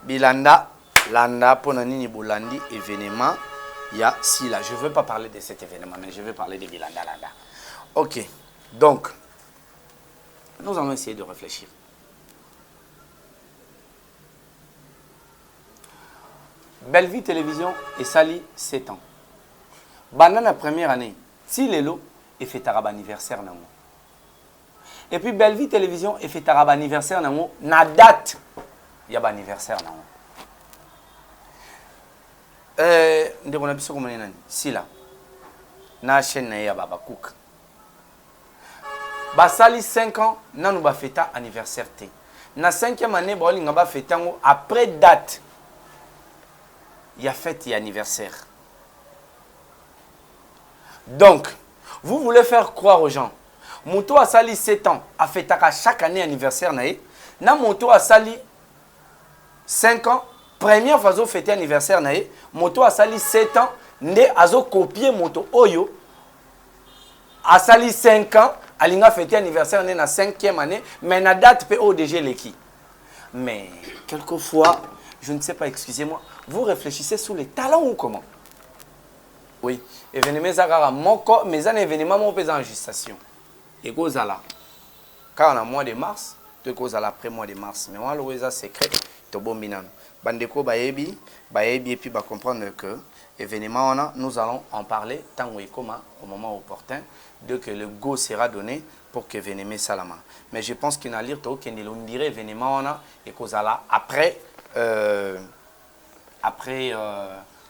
Bilanda, landa, ponanini bolandi, événement, il y a si là. Je ne veux pas parler de cet événement, mais je veux parler de Bilanda, landa. Ok, donc, nous allons essayer de réfléchir. Bellevue Télévision et Sali 7 ans. Pendant la première année, si Lelo est fait un anniversaire. Et puis Bellevue Télévision est fait un anniversaire. Na date, il y a un anniversaire. Si là, na chaîne na ya baba cook. Basali 5 ans, na nous ba fêta anniversaire té. Na 5e année, ba linga ba fêta après date. Il y a fête et anniversaire. Donc, vous voulez faire croire aux gens. Moto a sali 7 ans, a fêté chaque année anniversaire. Na moto a sali 5 ans, première fois de fêter anniversaire. Moto a sali 7 ans, ne azo copier moto oyo. A sali 5 ans, a linga fêter anniversaire na 5e année, mais na date pe ODG leki. Mais quelquefois, je ne sais pas, excusez-moi, vous réfléchissez sous les talents ou comment? Oui, événement Zagara, mes événements mon pèse en gestation. Et Gozala. Car en mois de mars, tu causes après mois de mars. Mais moi, le secret, tu bon binan. Bandeko baebi, et puis va comprendre que événement nous allons en parler tant ou comment au moment opportun, dès que le go sera donné pour que événement salama. Mais je pense qu'il y a lire tout qu'il dirait événement et Gozala après.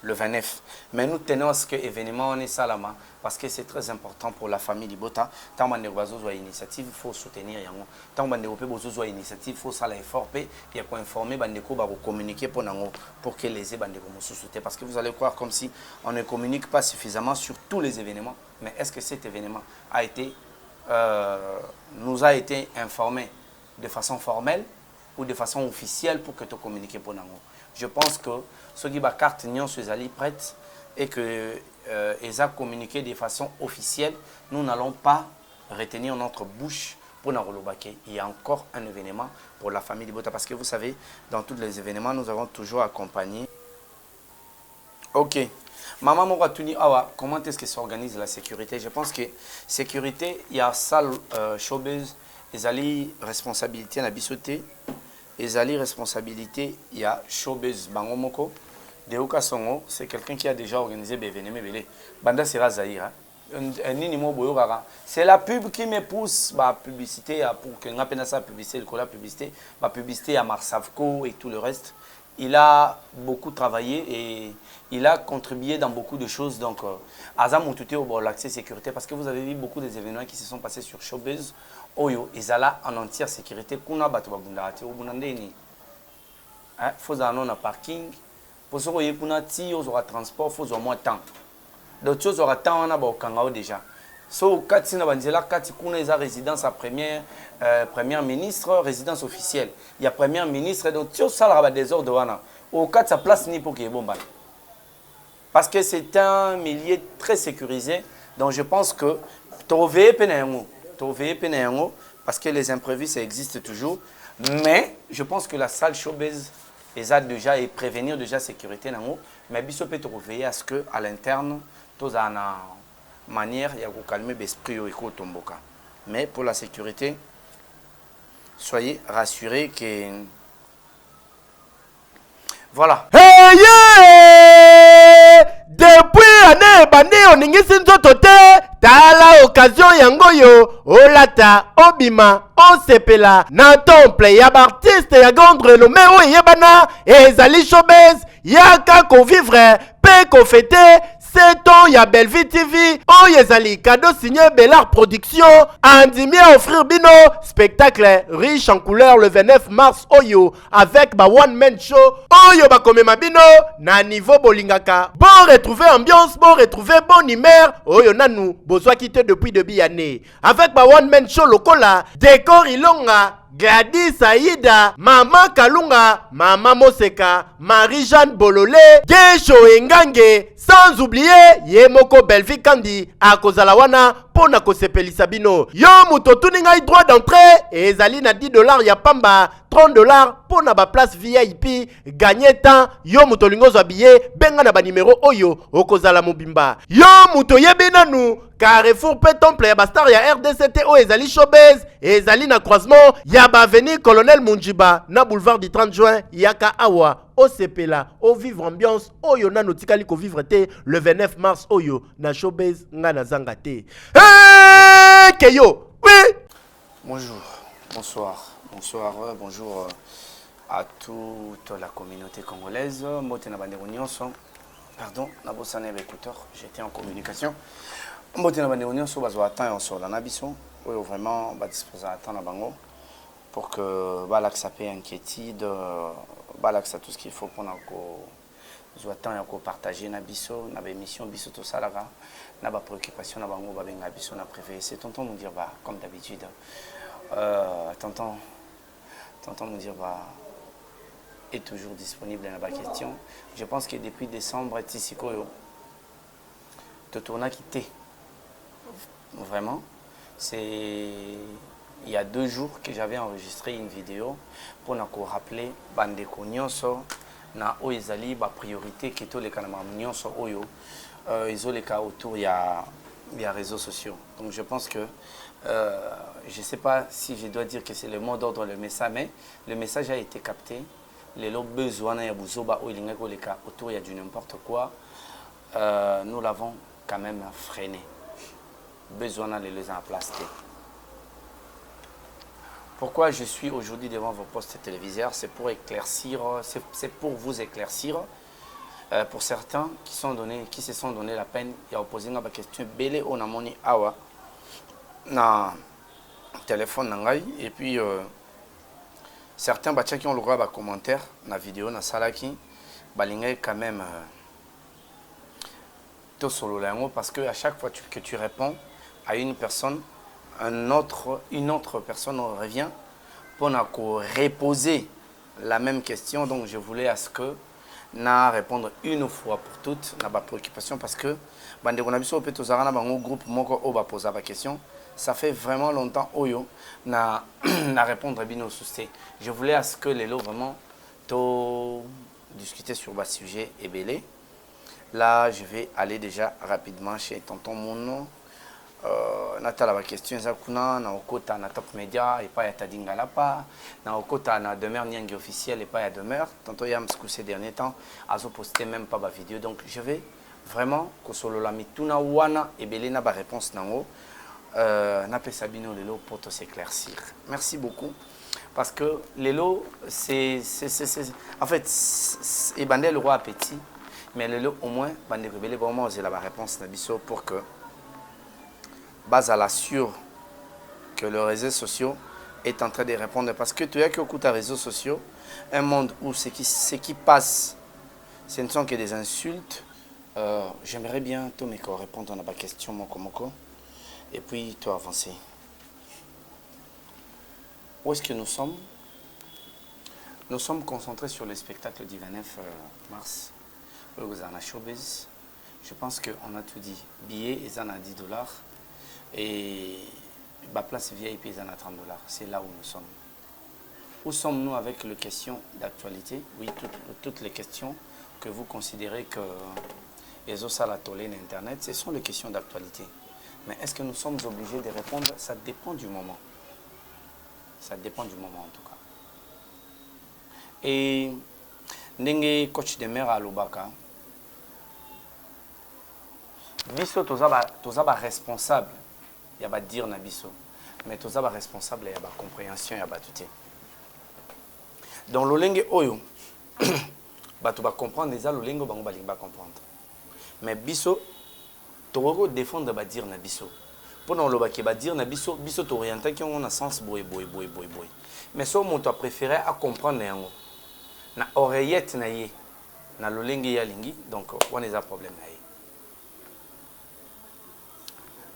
Le 29. Mais nous tenons à ce que l'événement est salama parce que c'est très important pour la famille Libota. Tant que nous avons une initiative, il faut soutenir. Tant que nous avons une initiative, il faut ça l'effort. Il y a quoi informer, communiquer pour que les événements soutiennent. Parce que vous allez croire comme si on ne communique pas suffisamment sur tous les événements. Mais est-ce que cet événement nous a été informé de façon formelle ou de façon officielle pour que tu communiques pour nous? Je pense que ceux qui ont carte sont prêtes et que ils ont communiqué de façon officielle, nous n'allons pas retenir notre bouche pour nous relobaquer. Il y a encore un événement pour la famille de Bota parce que vous savez, dans tous les événements, nous avons toujours accompagné. Ok. Maman Moratuni, comment est-ce que s'organise la sécurité? Je pense que sécurité, il y a salle showbiz, ils ont responsabilité à la bissoté. Et ali responsabilité, il y a Showbiz Bangomoko. Deoka Songo, c'est quelqu'un qui a déjà organisé des événements. Banda sera Zahir. C'est la pub qui me pousse la publicité pour que nous appelions ça publicité, la publicité à Marsavco et tout le reste. Il a beaucoup travaillé et il a contribué dans beaucoup de choses. Donc, Azam ont tout au l'accès sécurité parce que vous avez vu beaucoup des événements qui se sont passés sur Showbiz. Oyo, ils allaient en entière sécurité. Kuna batu babundati obunandeni. Faut aller en parking. Pour ce que kuna ti, on aura transport, faut moins temps. D'autres choses aura temps on a ba kangao déjà. So kati na banzela kati kuna isa résidence à première ministre, résidence officielle. Il y a première ministre donc tout ça là des ordres wana. Au kati sa place ni pour que bomba. Parce que c'est un milieu très sécurisé. Donc je pense que trouver penengo parce que les imprévus, ça existe toujours. Mais je pense que la salle showbiz a déjà et prévenir déjà la sécurité. Mais il peut trouver à ce qu'à l'interne, tout a une manière de calmer l'esprit au tomboka. Mais pour la sécurité, soyez rassurés que... Voilà. Hey, yeah! Depuis l'année, bandi oningisi nzoto te. Tala occasion yango yo olata obima osepela na temple ya artiste ya grande renommée o yebana ezali showbiz yaka convivre pe kofete 7 ans ya Bellevue TV o yezali cadeau signé Bellard Production andimi à offrir bino spectacle riche en couleurs le 29 mars oyo avec ba one man show oyo ba komema bino na niveau bolingaka bon retrouver ambiance bon retrouver bon humeur oyo nanu bozwa quitté depuis début année avec ba one man show lokola décor ilonga Gladys Aïda, Maman Kalunga, Maman Moseka, Marie-Jeanne Bololé, Gesho Engange, sans oublier Yemoko Bellevue Kandi, à Kozalawana, Pona Kosepeli Sabino. Yo muto tuninga droit d'entrée, et Zali na $10 ya pamba, $30 pour na ba place VIP. Gagner temps, yo muto lingo zwa billet, benga na ba numéro oyo, okozala mobimba. Yo muto yebe nanu, Carrefour pe temple ya bastar ya RDCT o ezali showbiz, ezali na croisement ya ba avenue Colonel Munjiba na boulevard du 30 juin yaka awa o sepela o vivre ambiance oyo nano tikali ko vivre te le 29 mars oyo na showbiz nga na zanga te. Hey Keyo, oui. Bonjour, bonsoir, bonjour à toute la communauté congolaise. Motena bandeko nyonso. Pardon, na bosana écouteur, j'étais en communication. Motena bandeko nyonso bazwa temps sur la nabiso. Oui, vraiment ba disposer à temps na bango pour que balaxa pe inquiétude, balaxa tout ce qu'il faut pour nako soit temps ya ko partager na biso na émission biso to salaka na ba préoccupation na bango ba benga biso na préféré c'est tonton nous dire bah comme d'habitude tonton nous dire bah est toujours disponible dans la question. Je pense que depuis décembre Tissikoyo te tourna quitté vraiment c'est il y a 2 jours que j'avais enregistré une vidéo pour nous rappeler bandeko nyonso na oezali ba priorité que tous les kanama nyonso oyo izoleka autour il y a réseaux sociaux. Donc je pense que je ne sais pas si je dois dire que c'est le mot d'ordre le message, mais le message a été capté. Les lots besoin ya buzoba oilinga koleka autour il y a du n'importe quoi. Nous l'avons quand même freiné. Besoin de les en place. Pourquoi je suis aujourd'hui devant vos postes téléviseurs? C'est pour éclaircir, c'est pour vous éclaircir. Pour certains qui se sont donné la peine, il y a opposé une question belé on a moni awa na téléphone nangai et puis certains bachas qui ont le droit à commentaire na vidéo na salaki balingay quand même to solo lango parce que à chaque fois que tu réponds à une personne une autre personne revient pour reposer la même question. Donc je voulais à ce que na répondre une fois pour toutes na ba préoccupation parce que bande on a biso pe tozara na bango groupe moko o ba poser la question. Ça fait vraiment longtemps oyo na na répondre bino souci. Je voulais à ce que les lots vraiment to discuter sur ba sujet et belé. Là je vais aller déjà rapidement chez tonton Mono. Natala ba question za kuna na okota na top media et pas ya tadinga la pa na okota na demeure nyangi officiel et pas ya demeure tantôt yam ce ces derniers temps azo poster même pas ba vidéo. Donc je vais vraiment ko solo la mituna wana et belena ba réponse nango na pesa bino lelo pour te s'éclaircir. Merci beaucoup parce que lelo c'est en fait et bandel le roi appétit mais lelo au moins bandel rebelle vraiment j'ai la réponse na biso pour que base à la sûr que les réseaux sociaux est en train de répondre parce que tu as que écoute les réseaux sociaux un monde où ce qui passe ce ne sont que des insultes. J'aimerais bien Tomeko répondre à ma question Moko et puis toi avancer. Où est-ce que nous sommes? Nous sommes concentrés sur le spectacle du 29 mars vous en a showbiz. Je pense qu'on a tout dit. Billets ils en a $10 et la place VIP ils en a $30. C'est là où nous sommes. Où sommes-nous avec les questions d'actualité? Oui, toutes les questions que vous considérez que les autres salles à Internet, ce sont les questions d'actualité. Mais est-ce que nous sommes obligés de répondre? Ça dépend du moment. Ça dépend du moment en tout cas. Et Ndenge coach de maire à Lubaka, biso tozaba responsable. Il y a pas dire na biso, mais tozaba responsable il y a pas compréhension il y a pas tout. Dans l'olenge oyo, bato ba comprendre déjà l'olengo bango ba limba comprendre. Mais biso toko défendre ba dire na biso. Pour non loba ke ba dire na biso t'orienter qui on a sens boy. Mais so mon toi préféré à comprendre yango. Na oreillette na ye na l'olenge ya lingi donc on est un problème na ye.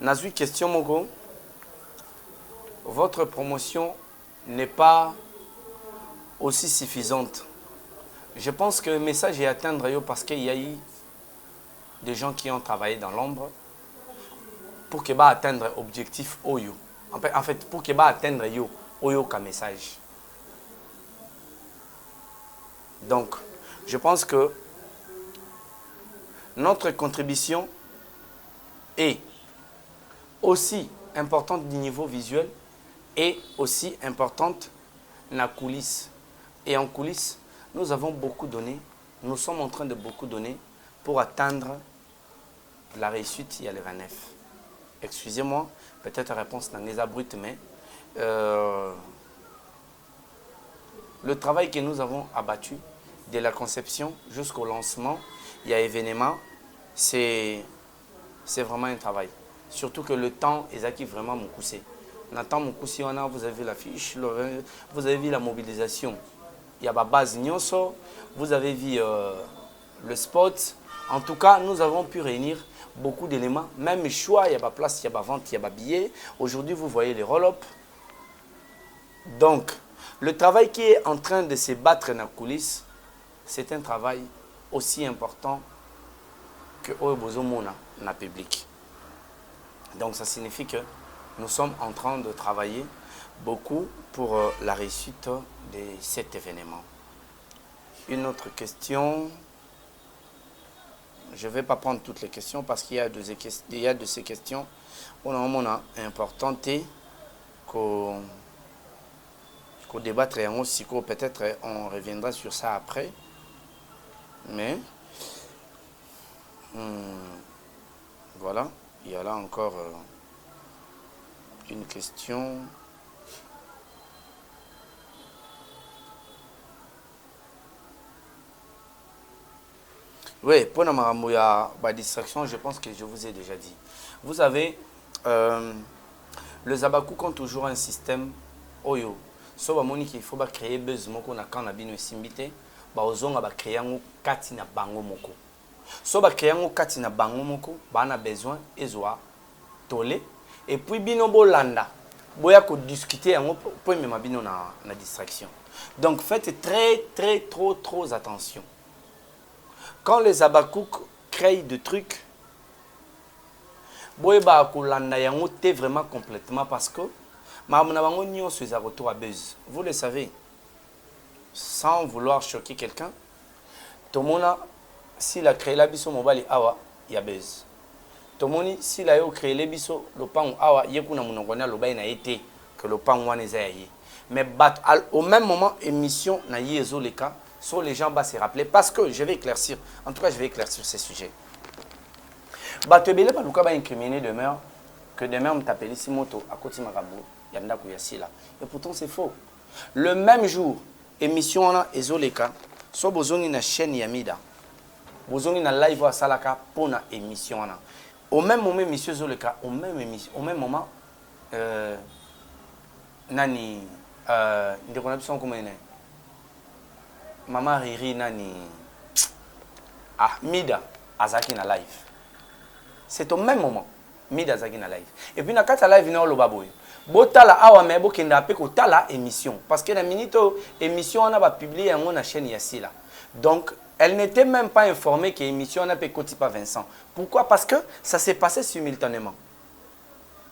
Nazui question Moko, votre promotion n'est pas aussi suffisante. Je pense que le message est atteindre parce qu'il y a eu des gens qui ont travaillé dans l'ombre pour que va atteindre l'objectif Oyo. En fait, pour que va atteindre Oyo comme message. Donc, je pense que notre contribution est aussi importante du niveau visuel et aussi importante dans la coulisse. Et en coulisses, nous avons beaucoup donné, nous sommes en train de beaucoup donner pour atteindre la réussite, il y a le 29. Excusez-moi, peut-être la réponse n'est pas brute, mais le travail que nous avons abattu, de la conception jusqu'au lancement, il y a événement, c'est vraiment un travail. Surtout que le temps est acquis vraiment mon coussé. Nathan Moukousi, vous avez vu l'affiche, vous avez vu la mobilisation. Il y a la base Nyonso, vous avez vu le spot. En tout cas, nous avons pu réunir beaucoup d'éléments. Même choix, il y a la place, il y a la vente, il y a les billets. Aujourd'hui, vous voyez les roll-up. Donc, le travail qui est en train de se battre dans la coulisse, c'est un travail aussi important que Oebozomona dans le public. Donc, ça signifie que nous sommes en train de travailler beaucoup pour la réussite de cet événement. Une autre question. Je ne vais pas prendre toutes les questions parce qu'il y a de ces questions importantes qu'on débattre et aussi, peut-être on reviendra sur ça après. Mais voilà, il y a là encore une question. Oui, pour la distraction, je pense que je vous ai déjà dit. Vous avez, les Abakouk ont toujours un système Oyo. Sauf qu'il faut créer besoin qu'on a quand on a bien simbité, on va créer un katina bango moko. Sauf créer un katina bango moko, on a besoin ezoa tolé et puis bino bolanda. Boya ko discuter en pour même bino na distraction. Donc faites trop attention. Quand les Abakouk créent des trucs, boya ba ko landa yango te vraiment complètement parce que vous le savez, sans vouloir choquer quelqu'un, tout le monde, s'il a créé la biso mobile, il y a buzz. Tout le monde, s'il a créé la biso, le pan, il y a été que le pan mais au même moment, émission, sur les gens vont se rappeler parce que je vais éclaircir, en tout cas, je vais éclaircir ces sujets. Batebele Baluka va incriminer demain que demain on t'appelle ici moto à côté Marabou. Et pourtant, c'est faux. Le même jour, émission on a Ezoleka, so bozongi na chaîne Yamida. Bozongi na live à Salaka pour na émission on a. Au même moment, monsieur Zoleka, au même moment, nani, ndekona comment est Maman Riri nani, Mida Azaki na live. C'est au même moment, Mida Azaki na live. Et puis na kata live na lo baboy. Botala awa me bokenda pe ko tala émission parce que la minute émission on a publié en la chaîne Yassila. Donc elle n'était même pas informée que l'émission on a pe Kotipa Vincent. Pourquoi? Parce que ça s'est passé simultanément.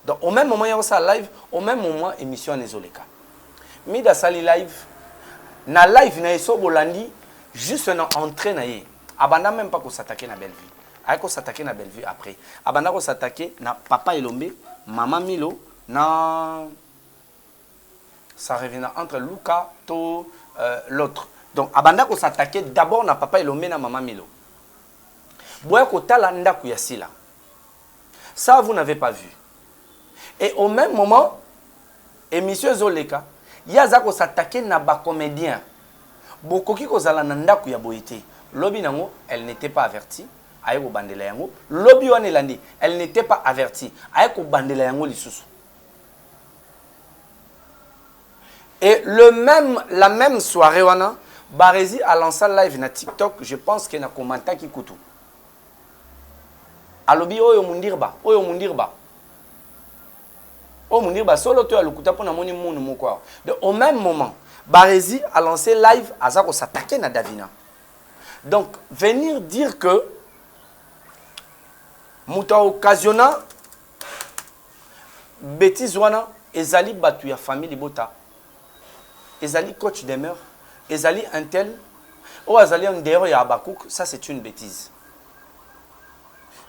Donc au même moment il y a ça live, au même moment émission Nezoleka. Mida sali live na live na eso bolandi juste na entrée na yé. Abanda même pas ko s'attaquer na Bellevue. Ayako s'attaquer na Bellevue après. Abanda ko s'attaquer na Papa Elombe, Maman Milo. Non, ça revient entre Luka to l'autre. Donc, Abanda ko s'attaquer d'abord na Papa Elombe na Maman Milo. Boya ko tala ndaku yasila. Ça vous n'avez pas vu. Et au même moment, émission Zoleka, yaza ko s'attaquer na ba comédien. Bokoki ko zala na ndaku ya boité. Lobi nango, elle n'était pas avertie. Ayeko bandela yango. Lobi wane landi, elle n'était pas avertie. Ayeko bandela yango lisusu. Et la même soirée, Barési a lancé live na TikTok, je pense qu'il y a un commentaire qui coûte. Alobi oyo mundirba. Oyo mundirba, solo to alukuta pour na moni munu moko. Au même moment, Barési a lancé live, Azako s'attaquer na Davina. Donc, venir dire que Mouta occasionna bêtise wana ezali batu ya famille bota. Ezali coach des mœurs, ezali un tel, Oh, Azali, en dehors, il y a Abakouk, ça c'est une bêtise.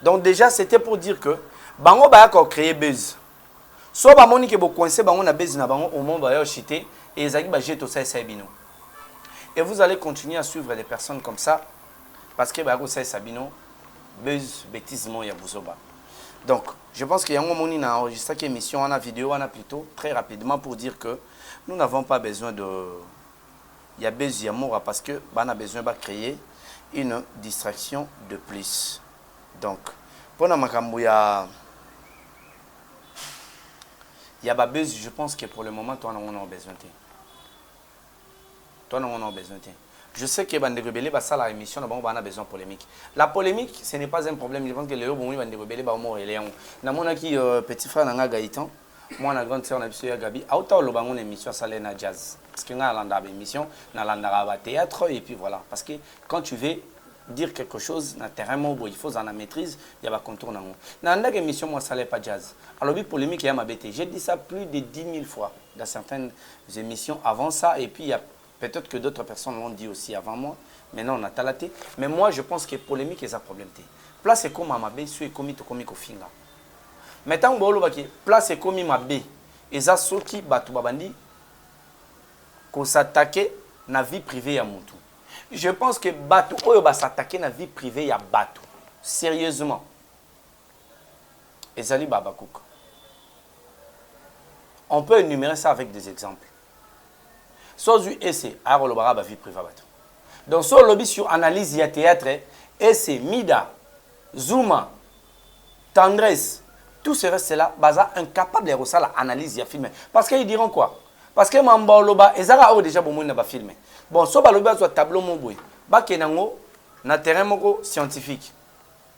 Donc déjà, c'était pour dire que Bango va créer buzz. Soit Bamoni qui est coincé, Bango na buzz na Bango au moment va chiter et Ezaki va jeter tout ça et Sabino. Et vous allez continuer à suivre des personnes comme ça parce que Bango ça Sabino, buzz, bêtise, il y a Bouzoba. Donc, je pense qu'il y a un moment où on a enregistré une émission, on a vidéo, on a plutôt très rapidement pour dire que nous n'avons pas besoin de... Il y a buzz, il y a mort parce que on a besoin de créer une distraction de plus. Donc, pour la makambo, il y a buzz, je pense que pour le moment, toi, on a besoin de. Toi, on a besoin de. Je sais que Bande Rebelle, ça la émission, on a besoin de polémique. La polémique, ce n'est pas un problème. Je pense que les gens Bande Rebelle, on est Léon. Dans mon qui petit frère Nanga Gaëtan, moi, la grande sœur, on a Gabi. Autant le bangon émission, ça l'est na jazz. Parce que on a une émission, on a théâtre, et puis voilà. Parce que quand tu veux dire quelque chose, na terrain il faut en la maîtrise, il y a un contour. Dans une émission, moi, ça n'est pas jazz. Alors, polémique, il y a ma bêtise. J'ai dit ça plus de 10 000 fois dans certaines émissions avant ça, et puis il y a peut-être que d'autres personnes l'ont dit aussi avant moi. Maintenant, on a talaté. Mais moi, je pense que polémique est un problème. Place c'est comme ma bé, soit comme to comme finga. Maintenant, place c'est comme ma bé. Et ça, ceux qui battent babandi, qu'on s'attaque na vie privée à Moutou. Je pense que Batou, oyo va s'attaquer na vie privée à Batou. Sérieusement. Ezali Babakouk. On peut énumérer ça avec des exemples. Sozu ese, aro lo baraba vie privée à Batou. Donc, sur le lobby sur analyse, il y a théâtre, ese, Mida, Zuma, Tendresse, tout ce reste-là, baza incapable de ressentir l'analyse, il y a filmé. Parce qu'ils diront quoi? Parce que Mamba Loba, Ezara a déjà beaucoup de filmé. Bon, so baloba soit tableau mobile. Ba kenango na terrain moko scientifique.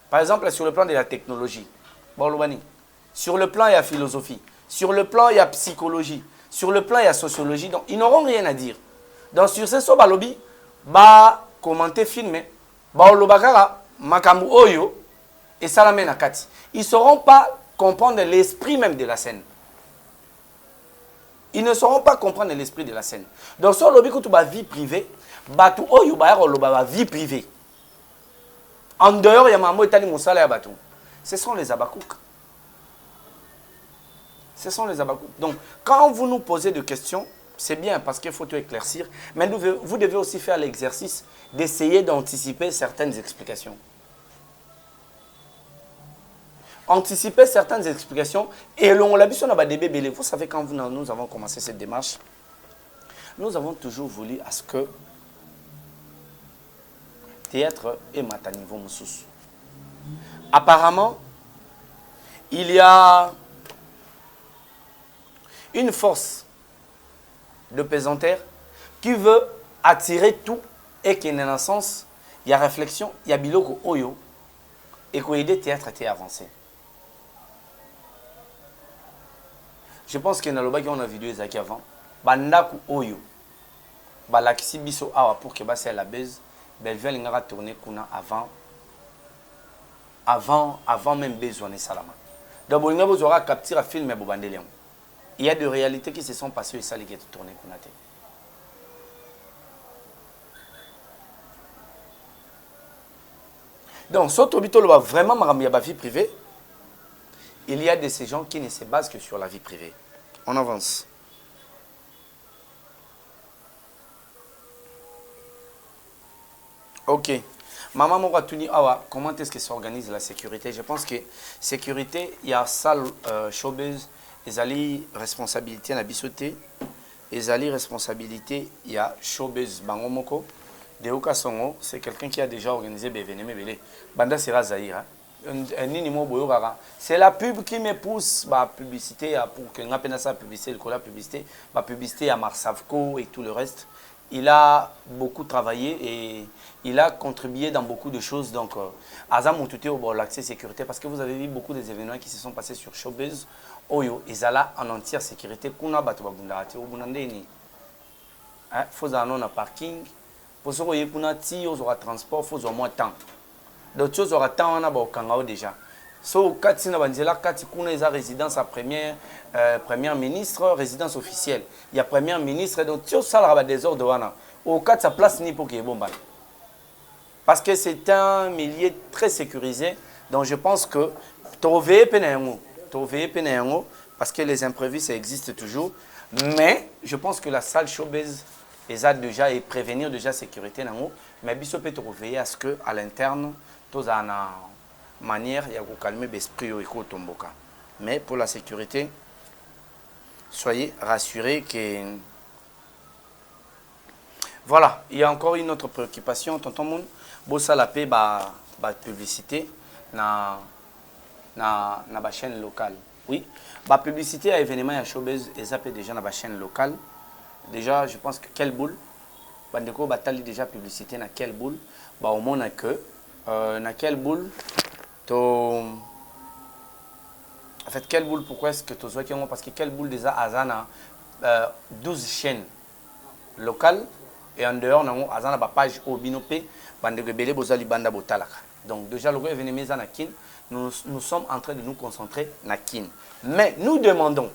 Par exemple, sur le plan de la technologie. Bolobani. Sur le plan il y a philosophie. Sur le plan il y a psychologie. Sur le plan il y a sociologie. Donc ils n'auront rien à dire. Donc sur ce so balobi ba commenter filmer. Ba olobakara makambu oyo et salame na kati. Ils ne sauront pas comprendre l'esprit même de la scène. Ils ne sauront pas comprendre l'esprit de la scène. Donc, sur le lobby, la vie privée, Batou Oyo la vie privée. En dehors, il y a Mambo Etali Moussala et Batou. Ce sont les Abakouk. Ce sont les Abakouk. Donc, quand vous nous posez des questions, c'est bien parce qu'il faut tout éclaircir. Mais vous devez aussi faire l'exercice d'essayer d'anticiper certaines explications. Anticiper certaines explications et l'on l'a vu sur la DBB. Vous savez, quand nous avons commencé cette démarche, nous avons toujours voulu à ce que théâtre et mataniveau moussous. Apparemment, il y a une force de pesanteur qui veut attirer tout et qui est dans le sens, il y a réflexion, il y a biloko oyo et qu'on aide théâtre à avancer. Je pense que dans le bas on a vidéo ezaki avant bandaku oyo balakisi biso awa pour que basi la base Belleville ngara tourner kuna avant même besoin de salama. Donc on a besoin de capturer film et bobandelion. Il y a des réalités qui se sont passées et ça qui est tourné kuna te. Donc surtout bito le vraiment maramia ba vie privée. Il y a de ces gens qui ne se basent que sur la vie privée. On avance. Ok. Maman Moratuni Awa, comment est-ce que s'organise la sécurité? Je pense que sécurité, il y a salle showbiz, ils ont responsabilité na bisoté, ils ont responsabilité, il y a showbiz Bangomoko, Deoka Songo, c'est quelqu'un qui a déjà organisé des événements. Banda Sera Zahira. C'est la pub qui me pousse la publicité pour que la publicité à Marsavco et tout le reste. Il a beaucoup travaillé et il a contribué dans beaucoup de choses. Donc, Azam tout au l'accès sécurité parce que vous avez vu beaucoup des événements qui se sont passés sur Showbiz. Oyo, ils allaient en entière sécurité. Kuna batu babundati obunandeni. Faut avoir un parking. Pour ce que vous avez un transport, il faut au moins temps. D'autres choses aura tant on a déjà. So kati na banzela kati kuna eza résidence à première ministre, résidence officielle. Il y a première ministre donc tout ça la désordre wana. Au kati sa place ni pour que bomba. Parce que c'est un milieu très sécurisé. Donc je pense que trouver parce que les imprévus, ça existe toujours. Mais je pense que la salle showbiz a déjà et prévenir déjà sécurité. Mais il peut trouver à ce qu'à l'interne, tous en manière, il y a calmer l'esprit au tomboka. Mais pour la sécurité, soyez rassurés que... Voilà, il y a encore une autre préoccupation. Tonton Moun, bossa la paix, publicité na la chaîne locale. Oui, la publicité à événement à showbiz, ils appellent déjà dans la chaîne locale. Déjà, je pense que quelle boule, bandeko batali déjà publicité na quelle boule, au moins que na quelle boule, en fait quelle boule, pourquoi est-ce que tu vois qu'il parce que quelle boule déjà azana 12 chaînes locales et en dehors on a une page au binopé bandeko belé bozali banda botalaka. Donc déjà le événement na kin, nous sommes en train de nous concentrer na kin. Mais nous demandons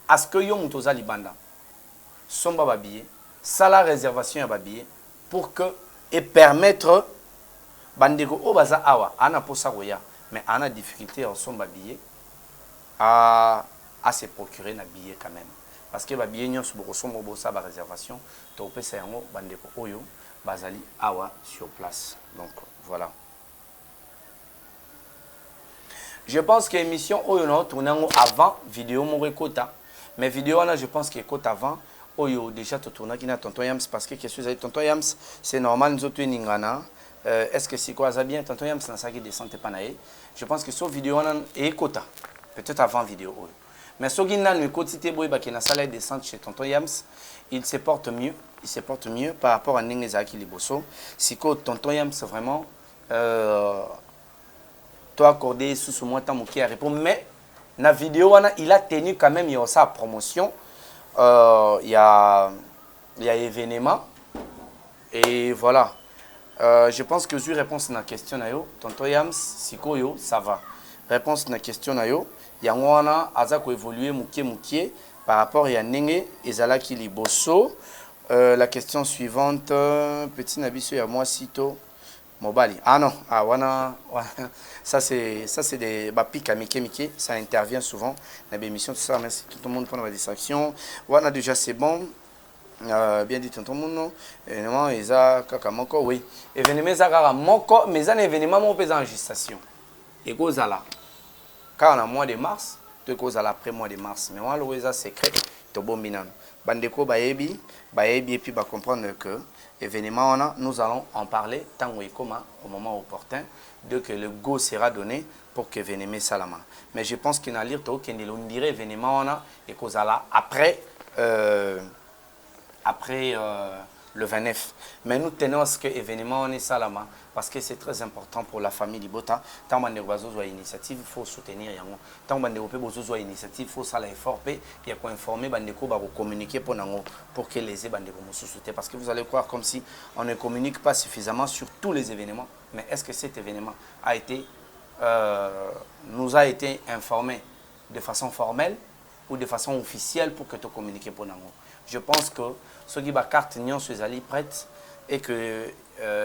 à ce que yo mutoza libanda somba babillé, ça la réservation à babillé pour que et permettre bandeko obaza awa ana posa roya mais ana difficulté en somba babillé à se procurer na billet quand même parce que babillé nyos boko somba bosa ba réservation to pesa yango bandeko oyo bazali awa sur place. Donc voilà. Je pense que l'émission Oyo tourné avant vidéo Morekota. Mais vidéo là je pense que côté avant Oyo déjà tourné qui n'a tonton Yams parce que qu'est-ce que vous tonton Yams c'est normal nous autres ningana. Est-ce que c'est quoi ça bien tonton Yams dans ça qui descend pas naé. Je pense que sur vidéo là et Kota peut-être avant vidéo Oyo. Mais sur Guinna le quotidien boy qui na salle descente chez tonton Yams, il se porte mieux, par rapport à Ningezaki Liboso. Si tonton Yams vraiment accordé sous moi temps qui a répondu mais la vidéo il a tenu quand même sa promotion il y a événement et voilà je pense que je réponse à la question na yo tonton Yams sikoyo ça va réponse à la question na yo yango wana aza ko évoluer mukie par rapport à ndenge ezalaki liboso. La question suivante petit nabiso ya moi sito Mobali. Ah non, ah wana, ça c'est des pics mike, ça intervient souvent dans l'émission, tout ça, merci tout le monde pour la distraction. Wana déjà c'est bon, bien dit tout le monde, événement eza kaka moko, oui. Événement eza kaka moko, mais un événement mon pèse en gestation. Et cause là, quand on a mois de mars, tu cause là après mois de mars, mais moi le eza secret, to bon binan. Bandeko baebi et puis ba comprendre que événement nous allons en parler tant au moment opportun dès que le go sera donné pour que l'événement salama. Mais je pense qu'il y a lire to que on dirait événement et cause là après le 29. Mais nous tenons à ce que l'événement est salama parce que c'est très important pour la famille Libota. Tant que vous avez une initiative, il faut soutenir. Tant que vous avez une initiative, il faut ça l'effort. Il y a quoi informer, communiquer pour que les événements soutiennent. Parce que vous allez croire comme si on ne communique pas suffisamment sur tous les événements. Mais est-ce que cet événement nous a été informé de façon formelle ou de façon officielle pour que tu communiques pour nous? Je pense que ceux qui ont carte sont prêtes et que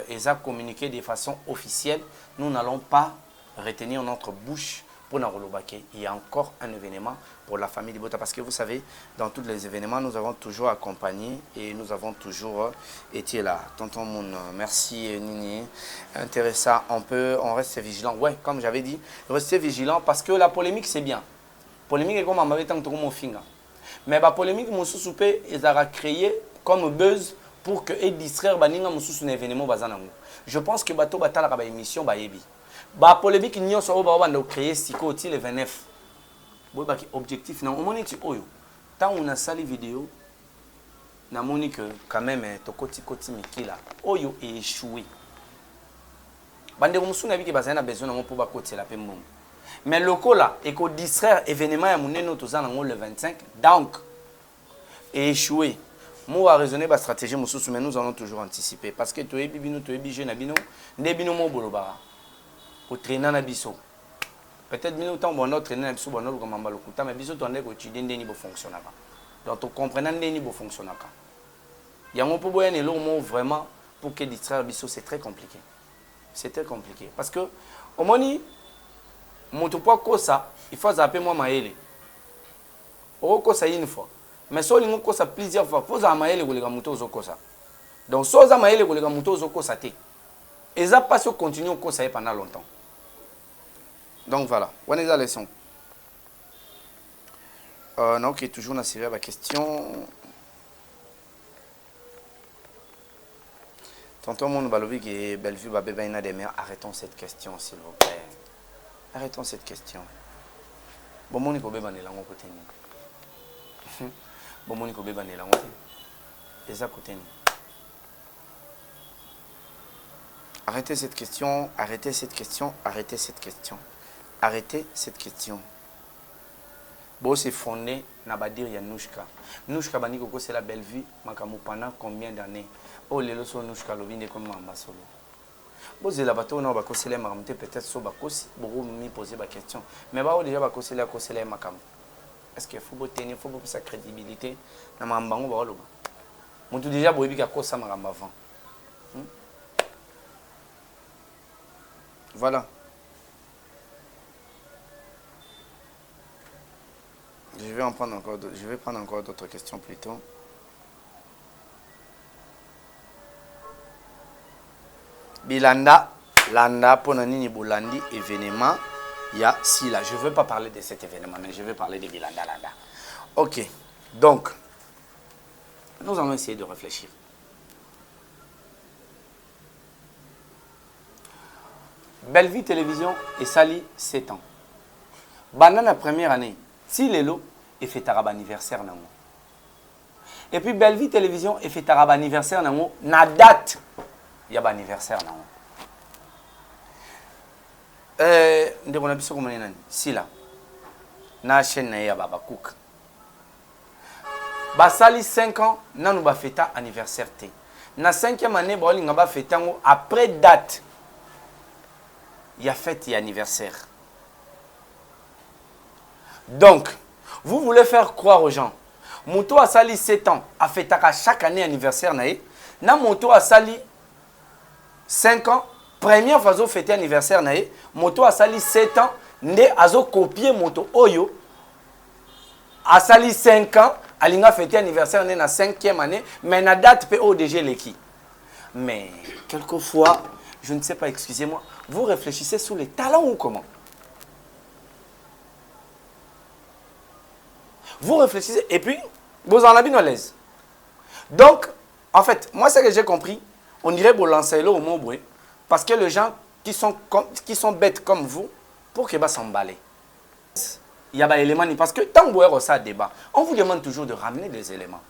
ils ont communiqué de façon officielle. Nous n'allons pas retenir notre bouche pour nous relobaquer. Il y a encore un événement pour la famille Libota parce que vous savez, dans tous les événements, nous avons toujours accompagné et nous avons toujours été là. Tonton Moun, merci Nini. Intéressant, on reste vigilant. Ouais, comme j'avais dit, restez vigilant parce que la polémique c'est bien. Polémique est comme on m'avait tant que mon finger. Mais la polémique, ils ont créé comme buzz pour que et distraire baninga mususu na événement bazanango. Je pense que bato batala ka ba émission ba yebi. Ba polémique nyo so ba banda créer siko ti le 29. Boy ba ki objectif na omoni ti oyo. Tant on a sali vidéo na moni que quand même to koti mikila oyo est échoué. Bande ko musu na bi ki bazana besoin na pour ba koti la pe mbom. Mais le là et qu'on distraire événement à moneno tout ça le 25 donc est échoué. Moi à raisonner la stratégie mais nous allons toujours anticiper parce que tu es bibino tu es bijé na bino ne bino mo boloba au traîner na biso peut-être bino temps bon notre traîner na biso bon notre comme mbalokuta mais biso to ndé ko tu ndé ni bo fonctionner pas donc tu comprends ndé ni bo fonctionner pas yango po boya ne lo mo vraiment pour que distraire biso c'est très compliqué C'était compliqué. Parce que, au moni, mon topo kosa, il faut zapper moi maele. Au kosa une fois. Mais si on kosa plusieurs fois, il faut zapper maele ou les gamuto au kosa. Donc, si on zapper maele ou les gamuto au kosa, et ça passe au continue au kosa pendant longtemps. Donc voilà, on est à la leçon. Non, qui est toujours dans la question. Tonton Mon Balobi qui est Bellevue, Babé Ina des mères, arrêtons cette question, s'il vous plaît. Arrêtons cette question. Bon, mon Nico Béban est là, mon côté. Bon, mon Nico Béban est là, mon côté. Et ça, côté. Arrêtez cette question, arrêtez cette question, arrêtez cette question. Arrêtez cette question. Bon, c'est fondé, n'a pas dire Yanouchka. Nouchka, c'est la Bellevue, Makamou pendant combien d'années? Oh, les leçons Nouchka, l'obine comme un solo. Bon, c'est la bateau, on va causer les maramte, peut-être sur Bakos, beaucoup me poser la question. Mais bah, déjà, va causer les makam. Est-ce qu'il faut tenir, il faut sa crédibilité? N'a pas bango, bah, l'oba. Mon tout déjà, boibi, qu'à cause ça m'a avant. Voilà. Je vais prendre encore d'autres questions plus tôt. Bilanda, Landa, Ponanini, Boulandi, événement, il y a si là. Je ne veux pas parler de cet événement, mais je vais parler de Bilanda, Landa. Ok, donc, nous allons essayer de réfléchir. Bellevue Télévision et Sali, 7 ans. Pendant la première année, si Lelo est fait un anniversaire, et puis Bellevue Télévision est fait un anniversaire, na date. Il y a un anniversaire. Si là, na chaîne na Baba Cook. Basali 5 ans, na nous ba fêta anniversaire té. Na 5e année, ba linga ba fêta après date. Il y a fête et anniversaire. Donc, vous voulez faire croire aux gens. Moto a sali 7 ans, a fêté chaque année anniversaire naé. Na moto a sali 5 ans, première fois que fêté anniversaire naé, moto a sali 7 ans, né azo copier moto oyo. A sali 5 ans, alinga fêté anniversaire né na 5e année, mais na date pe ODG leki. Mais quelquefois, je ne sais pas, excusez-moi, vous réfléchissez sur les talents ou comment? Vous réfléchissez et puis vous en avez à l'aise. Donc, en fait, moi, ce que j'ai compris, on dirait que vous lancez le au mot bruit parce que les gens qui sont bêtes comme vous, pour qu'ils s'emballer. Il y a des éléments, parce que tant que vous avez ça débat, on vous demande toujours de ramener des éléments.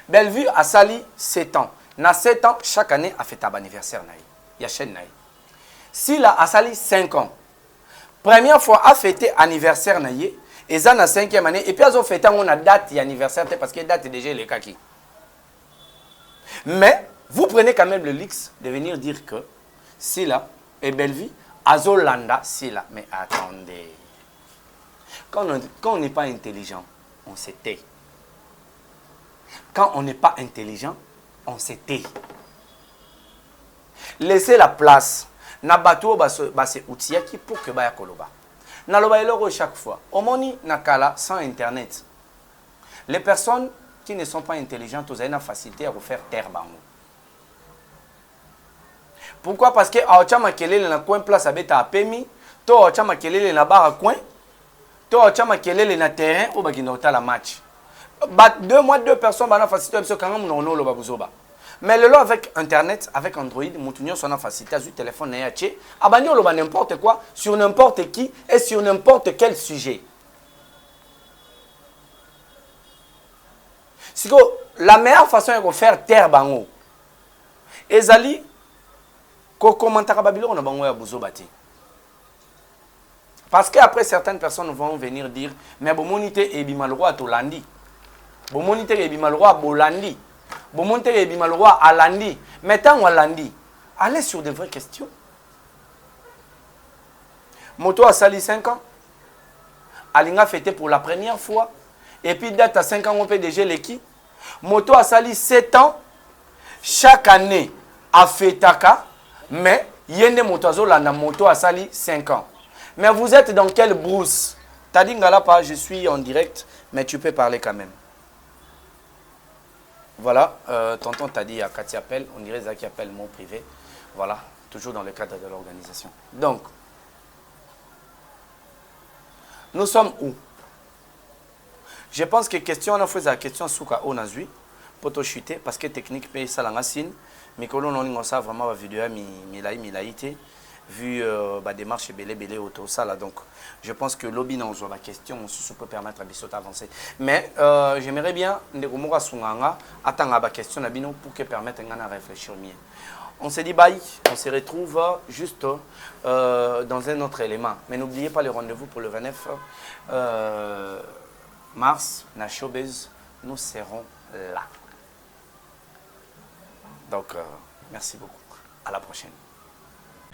Bellevue a sali 7 ans. Dans 7 ans, chaque année, a fait un anniversaire. Il y a chaîne. Si là, a sali 5 ans, première fois, a fêté anniversaire. Et ça, dans la 5e année, et puis, ils ont fêté on a date d'anniversaire, parce que date est déjà les kaki. Mais, vous prenez quand même le luxe de venir dire que, si là, et Bellevue, Azolanda, si là. Mais attendez. Quand on n'est pas intelligent, on se tait. Quand on n'est pas intelligent, on se tait. Laissez la place. Na bateau, c'est outils qui pour que baya koloba. Na loba eloro chaque fois. Omoni nakala sans internet. Les personnes qui ne sont pas intelligentes, vous avez une facilité à vous faire taire bango. Pourquoi? Parce que aocha makelele na coin place abeta apemi, to aocha makelele na barra coin, to aocha makelele na terrain ou bakina la match. Deux mois, 2 personnes bana facilité parce que quand on no loba buzoba. Mais le lot avec internet, avec Android, mon son a facilité sur téléphone na yaché, abani loba n'importe quoi sur n'importe qui et sur n'importe quel sujet. C'est que la meilleure façon de faire taire bango. Ezali ko commentara babilo na bango ya buzobati. Parce que après certaines personnes vont venir dire mais bon monité et bimalroi to landi. Bon monité et bimalroi bolandi. Bon monité et bimalroi alandi. Mettons alandi. Allez sur de vraies questions. Moto a sali 5 ans. Alinga fêté pour la première fois. Et puis date à 5 ans on PDG l'équipe. Moto a sali 7 ans. Chaque année a fait taka. Mais Yende moto la na moto a sali 5 ans. Mais vous êtes dans quelle brousse? T'as dit ngala pas, je suis en direct, mais tu peux parler quand même. Voilà, tonton t'a dit il y a Cathy appelle, on dirait ça qui appelle mon privé. Voilà, toujours dans le cadre de l'organisation. Donc, nous sommes où? Je pense que question, on a fait la question souka on a vu pour te chuter parce que technique paye ça la signe. Mais que l'on a ça vraiment la vidéo milaïté vu la démarche belé autour ça là. Donc, je pense que lobby n'a pas la question, ça peut permettre à Bissot d'avancer. Mais j'aimerais bien ndeko sunganga attendre la question na bino pour que permettre à réfléchir mieux. On s'est dit bye, on se retrouve juste dans un autre élément. Mais n'oubliez pas le rendez-vous pour le 29 mars, na Showbiz, nous serons là. Donc, merci beaucoup. À la prochaine.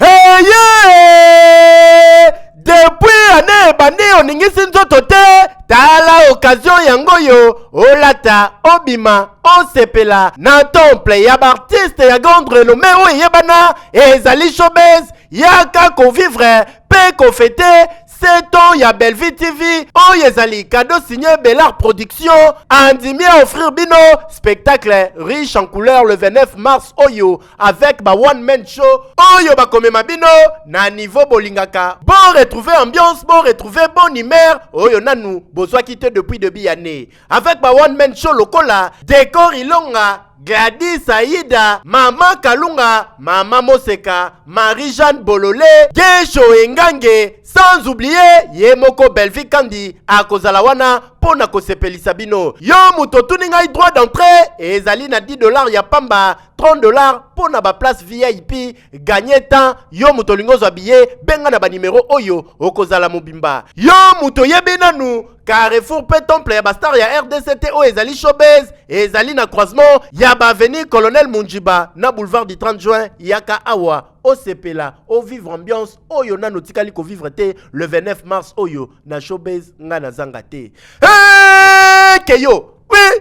Hey yeah! Depuis année bandi oningisi nzoto te tala occasion yango yo olata obima osepela na temple ya artiste ya grande renommée oyo yebana ezali Showbiz yaka ko vivre pe ko fêter 7 ans ya Belleville TV oyo ezali cadeau signé Bellard Production andimi à offrir bino spectacle riche en couleurs le 29 mars oyo avec ba one man show oyo ba komema bino na niveau bolingaka bon retrouver ambiance bon retrouver bonne humeur oyo nanu bozwa quitté depuis début année avec ba one man show lokola décor ilonga Gladys Aïda, Maman Kalunga, Maman Moseka, Marie-Jeanne Bololé, Gesho Engange, sans oublier Yemoko Belvi Kandi, Akozalawana, Pona Kosepeli Sabino. Yo muto tuninga droit d'entrée, et ezali na $10 ya pamba, $30 Pona ba place VIP, gagner temps, yo muto lingo habillé, benga na ba numéro oyo, Okozala Mobimba. Yo muto yebenanu, Carrefour pe temple ya bastar ya RDCT o ezali Showbiz, ezali na croisement ya ba avenue Colonel Munjiba na boulevard du 30 juin yaka awa o sepela o vivre ambiance oyo na notikali ko vivre te le 29 mars oyo na Showbiz nga na zanga te. Hey, Keyo, oui.